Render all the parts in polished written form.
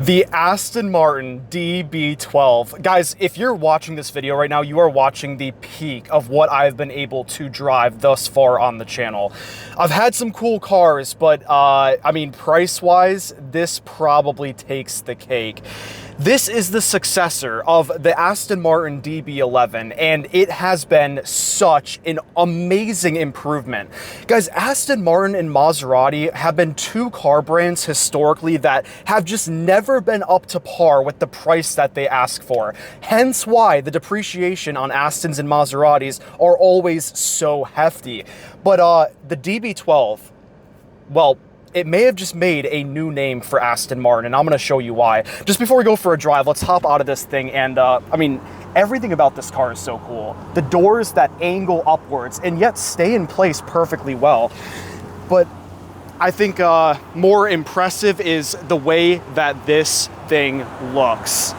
The Aston Martin DB12. Guys, if you're watching this video right now, you are watching the peak of what I've been able to drive thus far on the channel. I've had some cool cars, but I mean, price-wise, this probably takes the cake. This is the successor of the Aston Martin DB11, and it has been such an amazing improvement. Guys, Aston Martin and Maserati have been two car brands historically that have just never been up to par with the price that they ask for. Hence why the depreciation on Astons and Maseratis are always so hefty. But the DB12, well, it may have just made a new name for Aston Martin, and I'm going to show you why. Just before we go for a drive, let's hop out of this thing, and I mean, everything about this car is so cool. The doors that angle upwards and yet stay in place perfectly well. But I think more impressive is the way that this thing looks.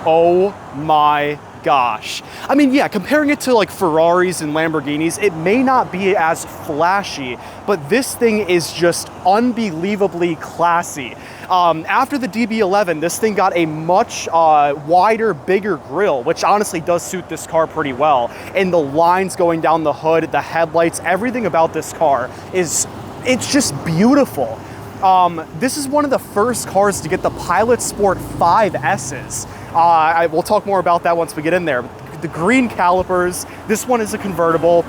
Oh my gosh. I mean, yeah, comparing it to like Ferraris and Lamborghinis, it may not be as flashy, but this thing is just unbelievably classy. After the DB11, this thing got a much wider, bigger grille, which honestly does suit this car pretty well. And the lines going down the hood, the headlights, everything about this car it's just beautiful. This is one of the first cars to get the Pilot Sport 5S's. We'll talk more about that once we get in there. The green calipers, this one is a convertible.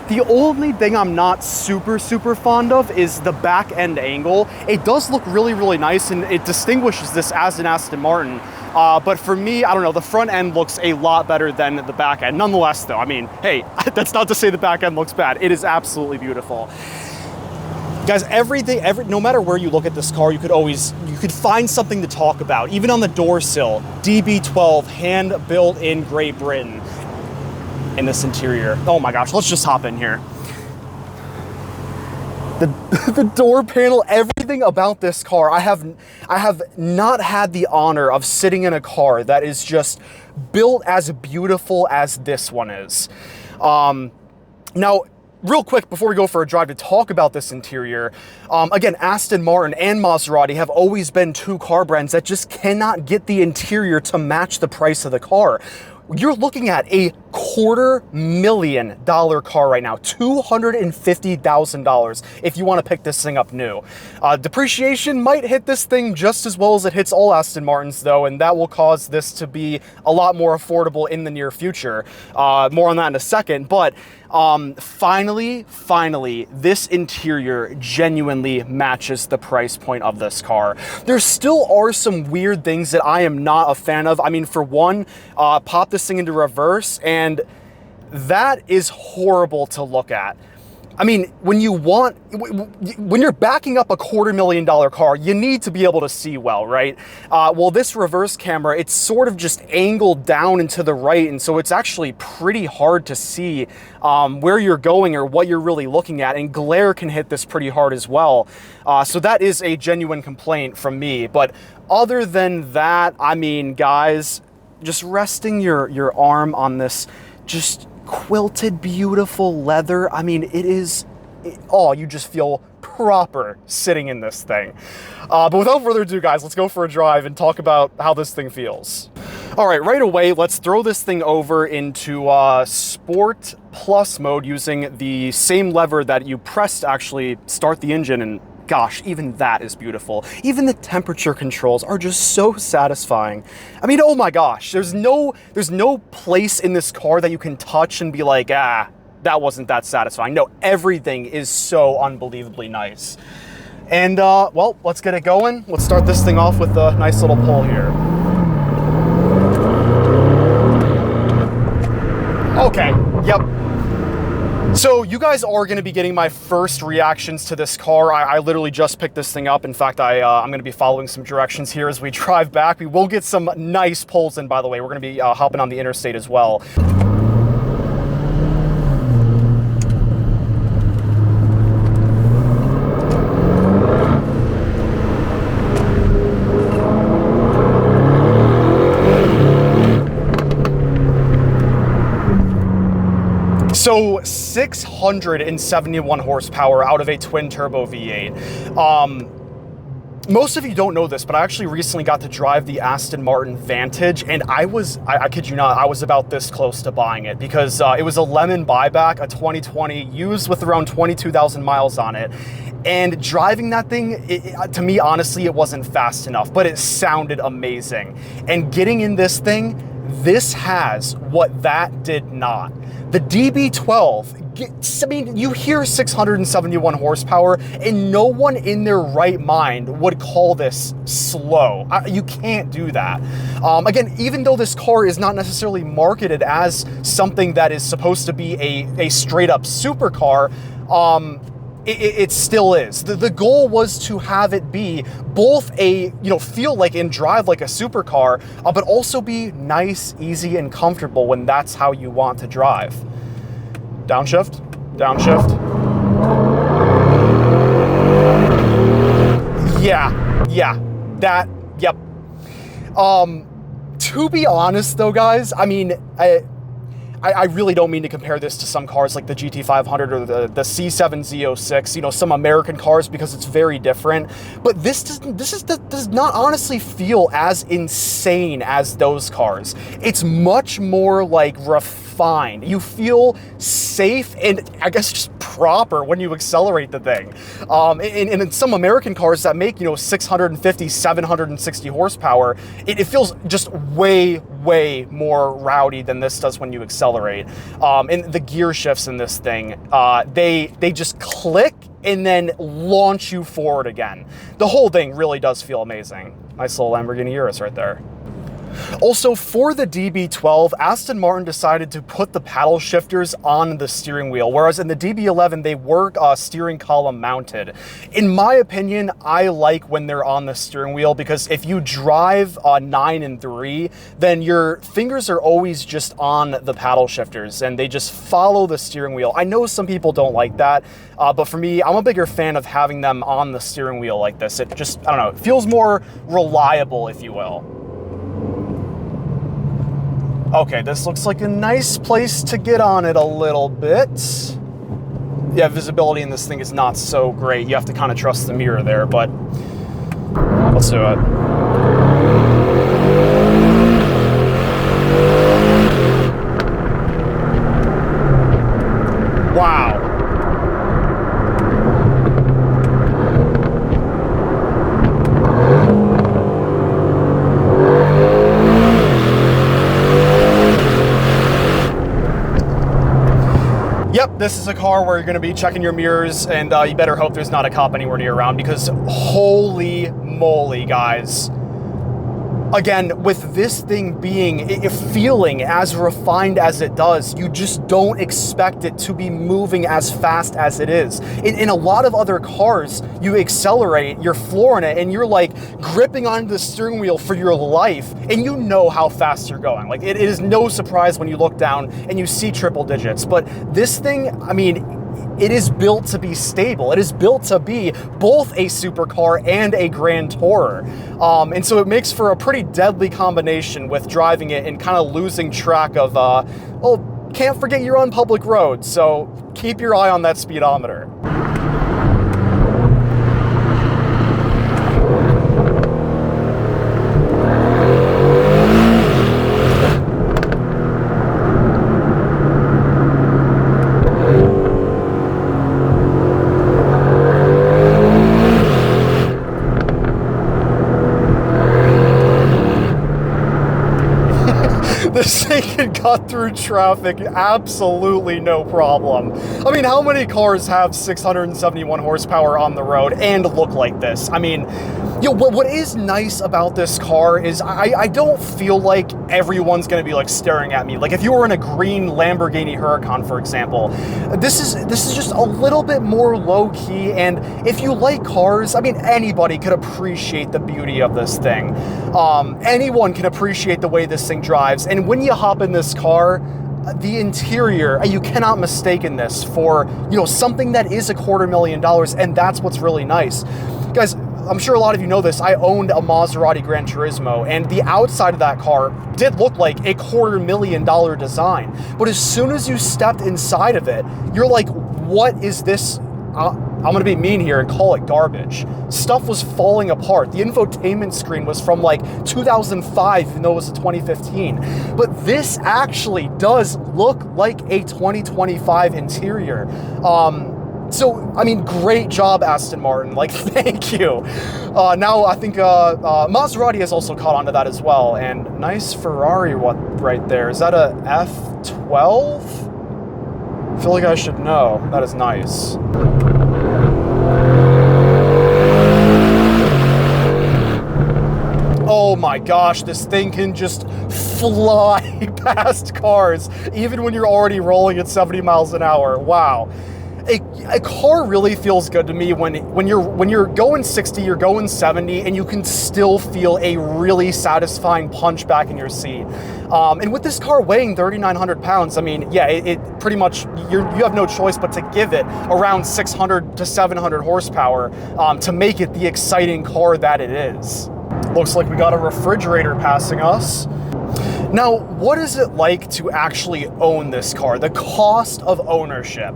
The only thing I'm not super fond of is the back end angle. It does look really nice, and it distinguishes this as an Aston Martin. But for me, I don't know, the front end looks a lot better than the back end. Nonetheless though, I mean, hey, that's not to say the back end looks bad. It is absolutely beautiful. Guys, no matter where you look at this car, you could find something to talk about. Even on the door sill, DB12, hand built in Great Britain. In this interior. Oh my gosh, let's just hop in here. The door panel, everything about this car, I have not had the honor of sitting in a car that is just built as beautiful as this one is. Now, real quick, before we go for a drive, to talk about this interior, again, Aston Martin and Maserati have always been two car brands that just cannot get the interior to match the price of the car. You're looking at a $250,000 car right now, $250,000 if you want to pick this thing up new. Depreciation might hit this thing just as well as it hits all Aston Martins though, and that will cause this to be a lot more affordable in the near future. More on that in a second, but finally, this interior genuinely matches the price point of this car. There still are some weird things that I am not a fan of. I mean, for one, pop this thing into reverse, and that is horrible to look at. I mean, when you're backing up a $250,000 car, you need to be able to see well, right? Well, this reverse camera, it's sort of just angled down and to the right, and so it's actually pretty hard to see where you're going or what you're really looking at, and glare can hit this pretty hard as well. So that is a genuine complaint from me. But other than that, I mean, guys, just resting your arm on this just quilted, beautiful leather. I mean, you just feel proper sitting in this thing. But without further ado, guys, let's go for a drive and talk about how this thing feels. All right away, let's throw this thing over into Sport Plus mode using the same lever that you press to actually start the engine, and gosh, even that is beautiful. Even the temperature controls are just so satisfying. I mean, oh my gosh, there's no place in this car that you can touch and be like, that wasn't that satisfying. No, everything is so unbelievably nice. And well, let's get it going. Let's start this thing off with a nice little pull here. Okay, yep. So you guys are going to be getting my first reactions to this car. I literally just picked this thing up. In fact, I'm going to be following some directions here as we drive back. We will get some nice pulls in, by the way. We're going to be hopping on the interstate as well. So 671 horsepower out of a twin turbo V8. Most of you don't know this, but I actually recently got to drive the Aston Martin Vantage, and I kid you not, I was about this close to buying it because it was a lemon buyback, a 2020 used with around 22,000 miles on it. And driving that thing, to me, honestly, it wasn't fast enough, but it sounded amazing. And getting in this thing, this has what that did not. The DB12, I mean, you hear 671 horsepower, and no one in their right mind would call this slow. You can't do that. Again, even though this car is not necessarily marketed as something that is supposed to be a straight-up supercar, it still is. The goal was to have it be both feel like and drive like a supercar, but also be nice, easy, and comfortable when that's how you want to drive. Downshift, downshift. Yep. To be honest though, guys, I mean, I really don't mean to compare this to some cars like the GT500 or the C7 Z06, some American cars, because it's very different. But this does not honestly feel as insane as those cars. It's much more like refined. You feel safe and I guess just proper when you accelerate the thing. And in some American cars that make 650, 760 horsepower, it feels just way more rowdy than this does when you accelerate. And the gear shifts in this thing, they just click and then launch you forward again. The whole thing really does feel amazing. Nice little Lamborghini Urus right there. Also, for the DB12, Aston Martin decided to put the paddle shifters on the steering wheel, whereas in the DB11, they were steering column mounted. In my opinion, I like when they're on the steering wheel because if you drive 9 and 3, then your fingers are always just on the paddle shifters and they just follow the steering wheel. I know some people don't like that, but for me, I'm a bigger fan of having them on the steering wheel like this. It just, I don't know, it feels more reliable, if you will. Okay, this looks like a nice place to get on it a little bit. Yeah, visibility in this thing is not so great. You have to kind of trust the mirror there, but let's do it. Wow. Yep, this is a car where you're going to be checking your mirrors, and you better hope there's not a cop anywhere near around, because holy moly, guys. Again, with this thing being, feeling as refined as it does, you just don't expect it to be moving as fast as it is. In a lot of other cars, you accelerate, you're flooring it, and you're like gripping onto the steering wheel for your life, and you know how fast you're going. Like, it is no surprise when you look down and you see triple digits. But this thing, I mean, it is built to be stable. It is built to be both a supercar and a grand tourer. And so it makes for a pretty deadly combination with driving it and kind of losing track of, well, can't forget you're on public roads, so keep your eye on that speedometer. This thing can cut through traffic absolutely no problem. I mean, how many cars have 671 horsepower on the road and look like this? I mean, what is nice about this car is I don't feel like everyone's gonna be like staring at me. Like if you were in a green Lamborghini Huracan, for example, this is just a little bit more low key. And if you like cars, I mean, anybody could appreciate the beauty of this thing. Anyone can appreciate the way this thing drives. And when you hop in this car, the interior, you cannot mistake in this for, something that is $250,000, and that's what's really nice. Guys, I'm sure a lot of you know this, I owned a Maserati Gran Turismo, and the outside of that car did look like a $250,000 design. But as soon as you stepped inside of it, you're like, what is this? I'm gonna be mean here and call it garbage. Stuff was falling apart. The infotainment screen was from like 2005, even though it was a 2015. But this actually does look like a 2025 interior. So, I mean, great job, Aston Martin. Like, thank you. Now, I think Maserati has also caught on to that as well. And nice Ferrari right there. Is that a F12? I feel like I should know. That is nice. Oh my gosh, this thing can just fly past cars, even when you're already rolling at 70 miles an hour. Wow. A car really feels good to me when you're going 60, you're going 70, and you can still feel a really satisfying punch back in your seat. And with this car weighing 3,900 pounds, I mean, yeah, it pretty much, you have no choice but to give it around 600 to 700 horsepower to make it the exciting car that it is. Looks like we got a refrigerator passing us. Now, what is it like to actually own this car? The cost of ownership.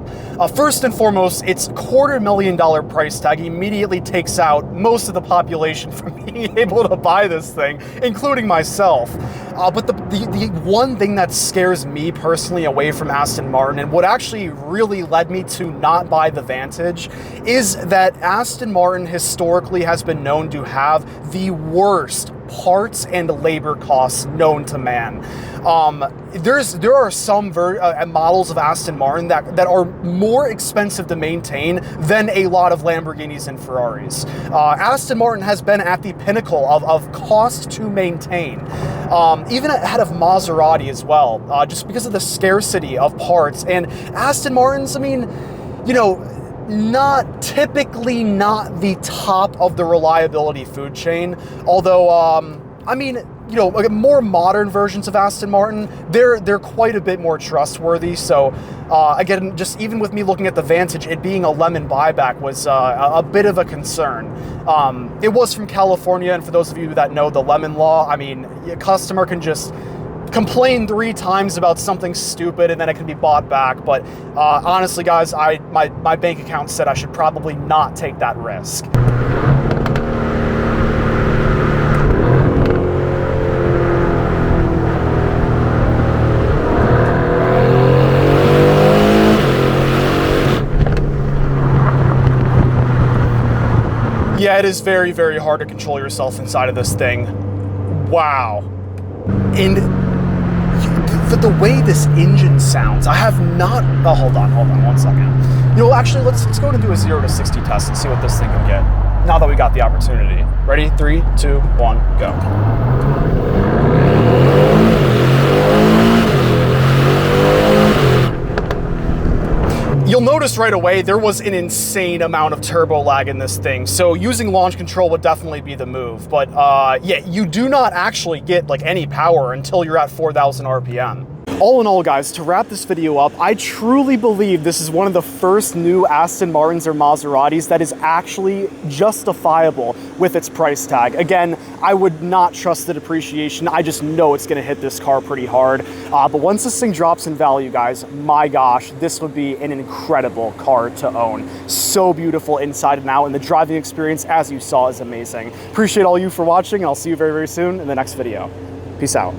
First and foremost, its $250,000 price tag immediately takes out most of the population from being able to buy this thing, including myself. But the one thing that scares me personally away from Aston Martin, and what actually really led me to not buy the Vantage, is that Aston Martin historically has been known to have the worst parts and labor costs known to man. There are some models of Aston Martin that are more expensive to maintain than a lot of Lamborghinis and Ferraris. Aston Martin has been at the pinnacle of cost to maintain, even ahead of Maserati as well, just because of the scarcity of parts. And Aston Martins, I mean, you know, typically not the top of the reliability food chain, although I mean, you know, more modern versions of Aston Martin, they're quite a bit more trustworthy. So again, just even with me looking at the Vantage, it being a lemon buyback was a bit of a concern. It was from California, and for those of you that know the lemon law, I mean, a customer can just complain 3 times about something stupid and then it can be bought back. But honestly, guys, my bank account said I should probably not take that risk. Yeah, it is very, very hard to control yourself inside of this thing. Wow. And the way this engine sounds, I have not, oh, hold on 1 second. You know, actually, let's go and do a 0 to 60 test and see what this thing can get, now that we got the opportunity. Ready? 3, 2, 1, go. You'll notice right away there was an insane amount of turbo lag in this thing, so using launch control would definitely be the move. But yeah, you do not actually get like any power until you're at 4,000 RPM. All in all, guys, to wrap this video up, I truly believe this is one of the first new Aston Martins or Maseratis that is actually justifiable with its price tag. Again, I would not trust the depreciation. I just know it's going to hit this car pretty hard. But once this thing drops in value, guys, my gosh, this would be an incredible car to own. So beautiful inside and out, and the driving experience, as you saw, is amazing. Appreciate all you for watching, and I'll see you very, very soon in the next video. Peace out.